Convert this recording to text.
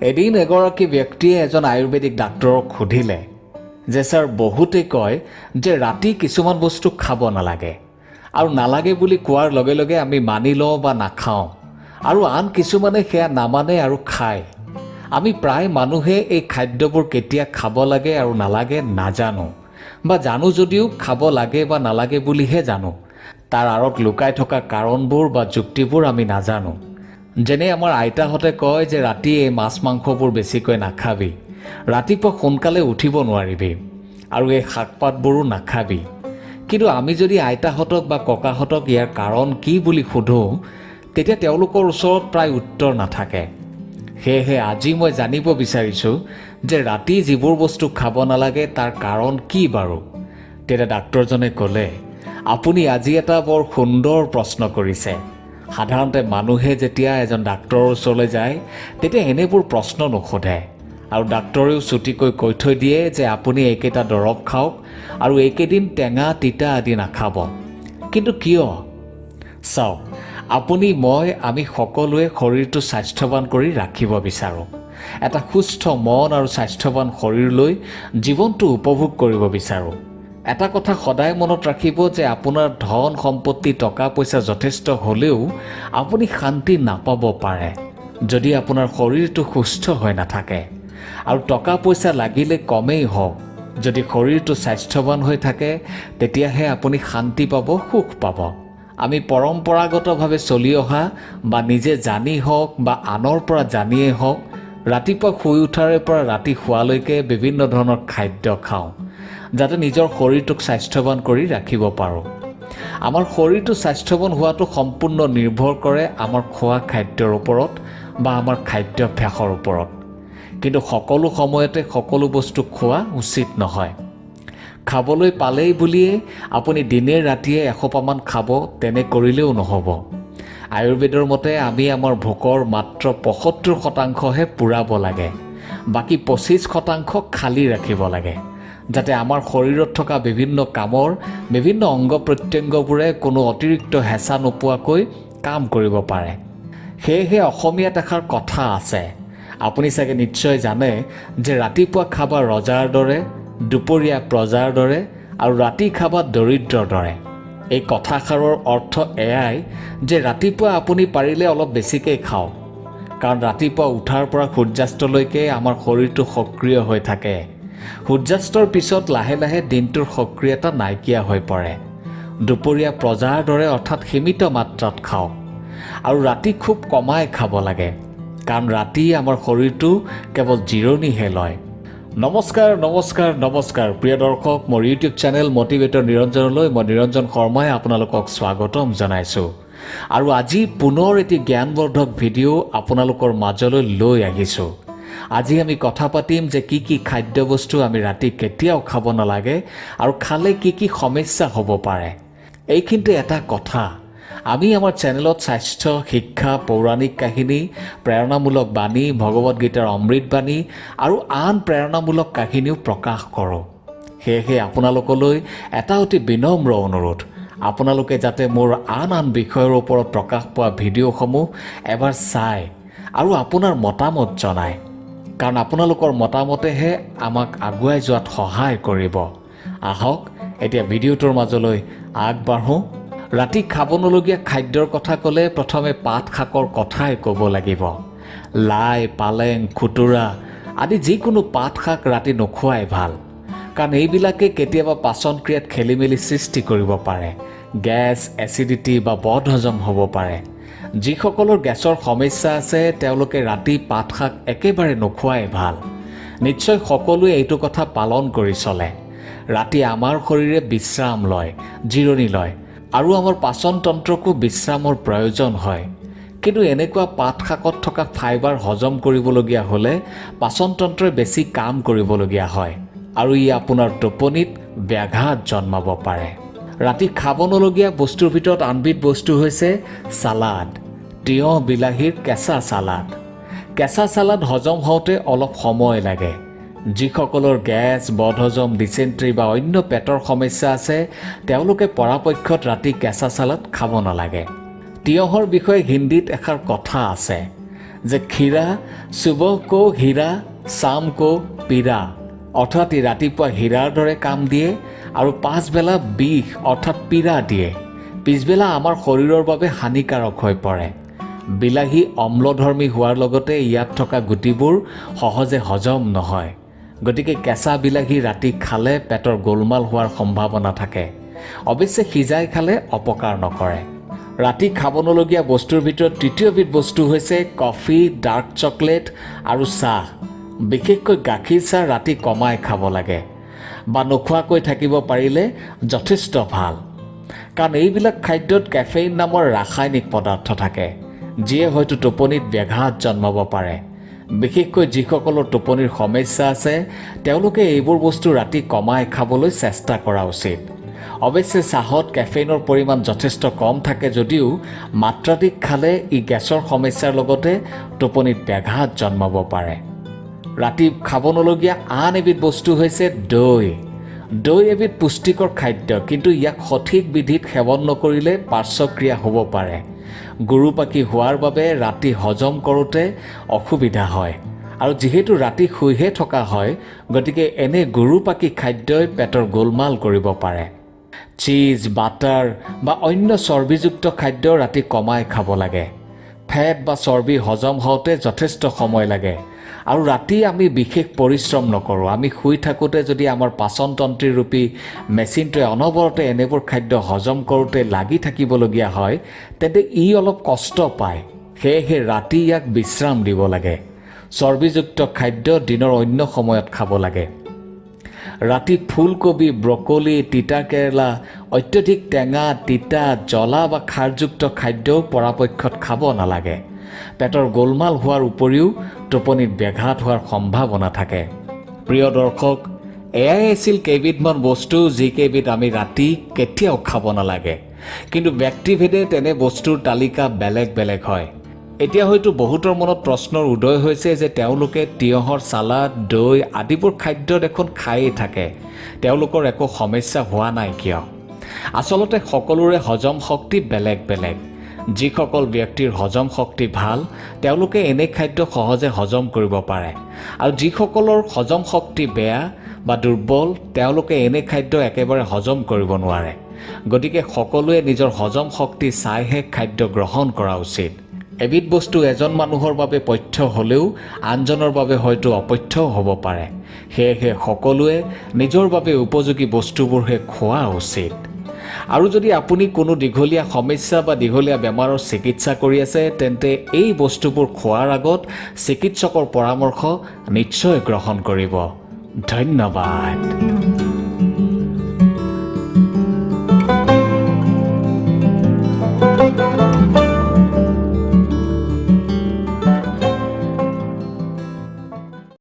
এদিন এগৰাকী ব্যক্তিয়ে এজন আয়ুৰ্বেদিক ডাক্তৰক সুধিলে যে ছাৰ বহুতে কয় যে ৰাতি কিছুমান বস্তু খাব নালাগে আৰু নালাগে বুলি কোৱাৰ লগে লগে আমি মানি লওঁ বা নাখাওঁ আৰু আন কিছুমানে সেয়া নামানে আৰু খায়। আমি প্ৰায় মানুহে এই খাদ্যবোৰ কেতিয়া খাব লাগে আৰু নালাগে নাজানো, বা জানো যদিও খাব লাগে বা নালাগে বুলিহে জানো। তাৰ আঁৰত লুকাই থকা কাৰণবোৰ বা যুক্তিবোৰ আমি নাজানো। যেনে আমাৰ আইতাহঁতে কয় যে ৰাতি এই মাছ মাংসবোৰ বেছিকৈ নাখাবি, ৰাতিপুৱা সোনকালে উঠিব নোৱাৰিবি আৰু এই শাক পাতবোৰো নাখাবি। কিন্তু আমি যদি আইতাহঁতক বা ককাহঁতক ইয়াৰ কাৰণ কি বুলি সোধোঁ, তেতিয়া তেওঁলোকৰ ওচৰত প্ৰায় উত্তৰ নাথাকে। সেয়েহে আজি মই জানিব বিচাৰিছোঁ যে ৰাতি যিবোৰ বস্তু খাব নালাগে তাৰ কাৰণ কি বাৰু। তেতিয়া ডাক্তৰজনে ক'লে, আপুনি আজি এটা বৰ সুন্দৰ প্ৰশ্ন কৰিছে। সাধাৰণতে মানুহে যেতিয়া এজন ডাক্তৰৰ ওচৰলৈ যায় তেতিয়া এনেবোৰ প্ৰশ্ন নোসোধে, আৰু ডাক্তৰেও চুটিকৈ কৈ থৈ দিয়ে যে আপুনি এইকেইটা দৰৱ খাওক আৰু এইকেইদিন টেঙা তিতা আদি নাখাব। কিন্তু কিয়? চাওক, আপুনি আমি সকলোৱে শৰীৰটো স্বাস্থ্যৱান কৰি ৰাখিব বিচাৰোঁ। এটা সুস্থ মন আৰু স্বাস্থ্যৱান শৰীৰ লৈ জীৱনটো উপভোগ কৰিব বিচাৰোঁ। এটা কথা সদায় মনত ৰাখিব যে আপোনাৰ ধন সম্পত্তি টকা পইচা যথেষ্ট হ'লেও আপুনি শান্তি নাপাব পাৰে যদি আপোনাৰ শৰীৰটো সুস্থ হৈ নাথাকে। আৰু টকা পইচা লাগিলে কমেই হওক, যদি শৰীৰটো স্বাস্থ্যৱান হৈ থাকে তেতিয়াহে আপুনি শান্তি পাব, সুখ পাব। আমি পৰম্পৰাগতভাৱে চলি অহা বা নিজে জানি হওক বা আনৰ পৰা জানিয়েই হওক, ৰাতিপুৱা শুই উঠাৰে পৰা ৰাতি শোৱালৈকে বিভিন্ন ধৰণৰ খাদ্য খাওঁ যাতে নিজৰ শৰীৰটোক স্বাস্থ্যৱান কৰি ৰাখিব পাৰোঁ। আমাৰ শৰীৰটো স্বাস্থ্যৱান হোৱাটো সম্পূৰ্ণ নিৰ্ভৰ কৰে আমাৰ খোৱা খাদ্যৰ ওপৰত বা আমাৰ খাদ্যাভ্যাসৰ ওপৰত। কিন্তু সকলো সময়তে সকলো বস্তু খোৱা উচিত নহয়। খাবলৈ পালেই বুলিয়ে আপুনি দিনে ৰাতিয়ে এসোপামান খাব, তেনে কৰিলেও নহ'ব। আয়ুৰ্বেদৰ মতে আমি আমাৰ ভোকৰ মাত্ৰ ৭৫%হে পূৰাব লাগে, বাকী ২৫% খালী ৰাখিব লাগে, যাতে আমাৰ শৰীৰত থকা বিভিন্ন কামৰ বিভিন্ন অংগ প্ৰত্যংগবোৰে কোনো অতিৰিক্ত হেঁচা নোপোৱাকৈ কাম কৰিব পাৰে। সেয়েহে অসমীয়াত এষাৰ কথা আছে, আপুনি চাগে নিশ্চয় জানে, যে ৰাতিপুৱা খাবা ৰজাৰ দৰে, দুপৰীয়া প্ৰজাৰ দৰে আৰু ৰাতি খাবা দৰিদ্ৰৰ দৰে। এই কথাষাৰৰ অৰ্থ এয়াই যে ৰাতিপুৱা আপুনি পাৰিলে অলপ বেছিকৈ খাওক, কাৰণ ৰাতিপুৱা উঠাৰ পৰা সূৰ্যাস্তলৈকে আমাৰ শৰীৰটো সক্ৰিয় হৈ থাকে। সূৰ্যাস্তৰ পিছত লাহে লাহে দিনটোৰ সক্ৰিয়তা নাইকিয়া হৈ পৰে। দুপৰীয়া প্ৰজাৰ দৰে অৰ্থাৎ সীমিত মাত্ৰাত খাওক, আৰু ৰাতি খুব কমাই খাব লাগে, কাৰণ ৰাতি আমাৰ শৰীৰটো কেৱল জিৰণিহে লয়। নমস্কাৰ নমস্কাৰ নমস্কাৰ প্ৰিয় দৰ্শক, মোৰ ইউটিউব চেনেল মটিভেটৰ নিৰঞ্জনলৈ মই নিৰঞ্জন শৰ্মাই আপোনালোকক স্বাগতম জনাইছোঁ। আৰু আজি পুনৰ এটি জ্ঞানবৰ্ধক ভিডিঅ' আপোনালোকৰ মাজলৈ লৈ আহিছোঁ। আজি আমি কথা পাতিম যে কি কি খাদ্যবস্তু আমি ৰাতি কেতিয়াও খাব নালাগে আৰু খালে কি কি সমস্যা হ'ব পাৰে। এইখিনিতে এটা কথা, আমি আমাৰ চেনেলত স্বাস্থ্য, শিক্ষা, পৌৰাণিক কাহিনী, প্ৰেৰণামূলক বাণী, ভগৱদ গীতাৰ অমৃত বাণী আৰু আন প্ৰেৰণামূলক কাহিনীও প্ৰকাশ কৰোঁ। সেয়েহে আপোনালোকলৈ এটা অতি বিনম্ৰ অনুৰোধ, আপোনালোকে যাতে মোৰ আন বিষয়ৰ ওপৰত প্ৰকাশ পোৱা ভিডিঅ'সমূহ এবাৰ চাই আৰু আপোনাৰ মতামত জনায়, কাৰণ আপোনালোকৰ মতামতেহে আমাক আগুৱাই যোৱাত সহায় কৰিব। আহক এতিয়া ভিডিঅ'টোৰ মাজলৈ আগবাঢ়োঁ। ৰাতি খাব নলগীয়া খাদ্যৰ কথা ক'লে প্ৰথমে পাত শাকৰ কথাই ক'ব লাগিব। লাই, পালেং, খুতুৰা আদি যিকোনো পাত শাক ৰাতি নোখোৱাই ভাল, কাৰণ এইবিলাকে কেতিয়াবা পাচন ক্ৰিয়াত খেলি মেলি সৃষ্টি কৰিব পাৰে। গেছ, এচিডিটি বা বদহজম হ'ব পাৰে। যিসকলৰ গেছৰ সমস্যা আছে তেওঁলোকে ৰাতি পাত শাক একেবাৰে নোখোৱাই ভাল। নিশ্চয় সকলোৱে এইটো কথা পালন কৰি চলে। ৰাতি আমাৰ শৰীৰে বিশ্ৰাম লয়, জিৰণি লয়, আৰু আমাৰ পাচন তন্ত্ৰকো বিশ্ৰামৰ প্ৰয়োজন হয়। কিন্তু এনেকুৱা পাত শাকত থকা ফাইবাৰ হজম কৰিবলগীয়া হ'লে পাচন তন্ত্ৰই বেছি কাম কৰিবলগীয়া হয়, আৰু ই আপোনাৰ টোপনিত ব্যাঘাত জন্মাব পাৰে। ৰাতি খাব নলগীয়া বস্তুৰ ভিতৰত আনবিধ বস্তু হৈছে চালাড। তিয়ঁহ বিলাহীৰ কেঁচা চালাড। কেঁচা চালাড হজম হওঁতে অলপ সময় লাগে। যিসকলৰ গেছ, বদহজম, ডিচেণ্ট্ৰি বা অন্য পেটৰ সমস্যা আছে তেওঁলোকে পৰাপক্ষত ৰাতি কেঁচা চালাড খাব নালাগে। তিয়ঁহৰ বিষয়ে হিন্দীত এষাৰ কথা আছে যে ক্ষীৰা সুবহ কো হীৰা শাম কো পীৰা, অৰ্থাৎ ই ৰাতিপুৱা হীৰাৰ দৰে কাম দিয়ে আৰু পাছবেলা বিষ অৰ্থাৎ পীড়া দিয়ে। পিছবেলা আমাৰ শৰীৰৰ বাবে হানিকাৰক হৈ পৰে। বিলাহী অম্লধৰ্মী হোৱাৰ লগতে ইয়াত থকা গুটিবোৰ সহজে হজম নহয়। গতিকে কেঁচা বিলাহী ৰাতি খালে পেটৰ গোলমাল হোৱাৰ সম্ভাৱনা থাকে। অৱশ্যে সিজাই খালে অপকাৰ নকৰে। ৰাতি খাব নলগীয়া বস্তুৰ ভিতৰত তৃতীয়বিধ বস্তু হৈছে কফি, ডাৰ্ক চকলেট আৰু চাহ। বিশেষকৈ গাখীৰ চাহ ৰাতি কমাই খাব লাগে বা নোখোৱাকৈ থাকিব পাৰিলে যথেষ্ট ভাল। কাৰণ এইবিলাক খাদ্যত কেফেইন নামৰ ৰাসায়নিক পদাৰ্থ থাকে, যিয়ে হয়তো টোপনিত ব্যাঘাত জন্মাব পাৰে। বিশেষকৈ যিসকলৰ টোপনিৰ সমস্যা আছে তেওঁলোকে এইবোৰ বস্তু ৰাতি কমাই খাবলৈ চেষ্টা কৰা উচিত। অৱশ্যে চাহত কেফেইনৰ পৰিমাণ যথেষ্ট কম থাকে যদিও মাত্ৰাধিক খালে ই গেছৰ সমস্যাৰ লগতে টোপনিত ব্যাঘাত জন্মাব পাৰে। ৰাতি খাব নলগীয়া আন এবিধ বস্তু হৈছে দৈ। দৈ এবিধ পুষ্টিকৰ খাদ্য, কিন্তু ইয়াক সঠিক বিধিত সেৱন নকৰিলে পাৰ্শ্বক্ৰিয়া হ'ব পাৰে। গুৰুপাকী হোৱাৰ বাবে ৰাতি হজম কৰোঁতে অসুবিধা হয়, আৰু যিহেতু ৰাতি শুইহে থকা হয় গতিকে এনে গুৰুপাকী খাদ্যই পেটৰ গোলমাল কৰিব পাৰে। চীজ, বাটাৰ বা অন্য চৰ্বিযুক্ত খাদ্য ৰাতি কমাই খাব লাগে। ফেট বা চৰ্বি হজম হওঁতে যথেষ্ট সময় লাগে, আৰু ৰাতি আমি বিশেষ পৰিশ্ৰম নকৰোঁ। আমি শুই থাকোঁতে যদি আমাৰ পাচনতন্ত্ৰী ৰূপী মেচিনটোৱে অনবৰতে এনেবোৰ খাদ্য হজম কৰোঁতে লাগি থাকিবলগীয়া হয় তেন্তে ই অলপ কষ্ট পায়। সেয়েহে ৰাতি ইয়াক বিশ্ৰাম দিব লাগে। চৰ্বিযুক্ত খাদ্য দিনৰ অন্য সময়ত খাব লাগে। ৰাতি ফুলকবি, ব্ৰকলি, তিতা কেৰেলা, অত্যধিক টেঙা, তিতা, জ্বলা বা খাৰযুক্ত খাদ্যও পৰাপক্ষত খাব নালাগে। পেটৰ গোলমাল হোৱাৰ উপৰিও টোপনিত ব্যাঘাত হোৱাৰ সম্ভাৱনা থাকে। প্ৰিয় দৰ্শক, এয়াই আছিল কেইবিধমান বস্তু যিকেইবিধ আমি ৰাতি কেতিয়াও খাব নালাগে। কিন্তু ব্যক্তিভেদে তেনে বস্তুৰ তালিকা বেলেগ বেলেগ হয়। এতিয়া হয়তো বহুতৰ মনত প্ৰশ্নৰ উদয় হৈছে যে তেওঁলোকে তিয়ঁহৰ চালাড, দৈ আদিবোৰ খাদ্য দেখোন খায়েই থাকে, তেওঁলোকৰ একো সমস্যা হোৱা নাই কিয়? আচলতে সকলোৰে হজম শক্তি বেলেগ বেলেগ। যিসকল ব্যক্তিৰ হজম শক্তি ভাল তেওঁলোকে এনে খাদ্য সহজে হজম কৰিব পাৰে, আৰু যিসকলৰ হজম শক্তি বেয়া বা দুৰ্বল তেওঁলোকে এনে খাদ্য একেবাৰে হজম কৰিব নোৱাৰে। গতিকে সকলোৱে নিজৰ হজম শক্তি চাইহে খাদ্য গ্ৰহণ কৰা উচিত। এবিধ বস্তু এজন মানুহৰ বাবে পথ্য হ'লেও আনজনৰ বাবে হয়তো অপথ্যও হ'ব পাৰে। সেয়েহে সকলোৱে নিজৰ বাবে উপযোগী বস্তুবোৰহে খোৱা উচিত। আৰু যদি আপুনি কোনো দীঘলীয়া সমস্যা বা দীঘলীয়া বেমাৰৰ চিকিৎসা কৰি আছে তেন্তে এই বস্তুবোৰ খোৱাৰ আগত চিকিৎসকৰ পৰামৰ্শ নিশ্চয় গ্ৰহণ কৰিব। ধন্যবাদ।